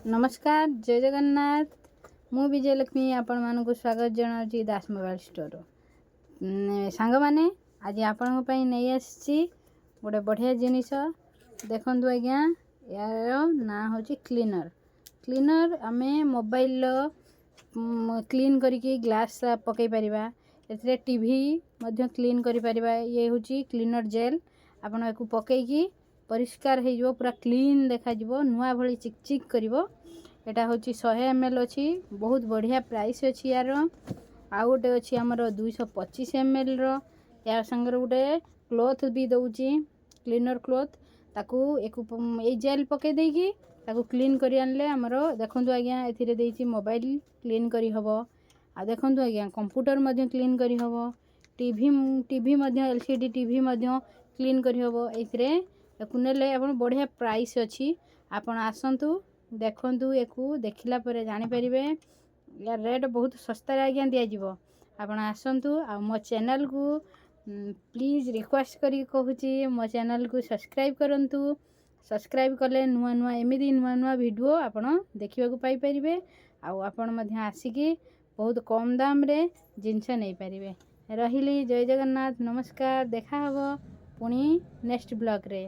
नमस्कार जय जगन्नाथ मु विजयलक्ष्मी आपण मानक स्वागत जनाऊँगी दास मोबाइल स्टोर सांग मैंने आज आपण नहीं आसी गोटे बढ़िया जिनिस देखु आज्ञा यार ना हूँ क्लीनर आमे मोबाइल क्लीन करके ग्लास पकई पारिबा एथिरे टीवी मध्य क्लीन करि पारिबा। ये हूँ क्लीनर जेल आपण या पकईकी परिष्कार हो पूरा क्लीन देखा नुआ भली चिकचिक करिवो। एटा हूँ 100 ml अच्छी बहुत बढ़िया प्राइस अच्छी यार। आउ गोटे अच्छी आमर 225 ml यार संगे गोटे क्लोथ भी दौची क्लीनर क्लोथ ताकू एक जेल पकई देकी ताकू क्लीन करी आनले आमर देखंतु आज्ञा एथिरे देइची मोबाइल क्लीन करी हबो। आ देखंतु आज्ञा कंप्यूटर मध्य क्लीन करी हबो। टीवी मध्य एलसीडी टीवी मध्य क्लीन करी हबो। एथिरे कुनेले आपण बढ़िया प्राइस अच्छी आपण आसंतु देखंतु एकु देखिला परे जानि परिबे यार रेट बहुत सस्ता रे आज्ञा दिया जिवो। आपण आसंतु आ मो चैनल को प्लीज रिक्वेस्ट करी कहूची मो चैनल को सब्सक्राइब करंतु। सब्सक्राइब कले नुआ नुआ एमिदी नुआ नुआ वीडियो आपण देखिबा को पाई परिबे। आ आपण मध्य आसिकी बहुत कम दाम रे जिंस नै परिबे। रहिली जय जगन्नाथ नमस्कार देखा हबो पुणी नेक्स्ट ब्लॉग रे।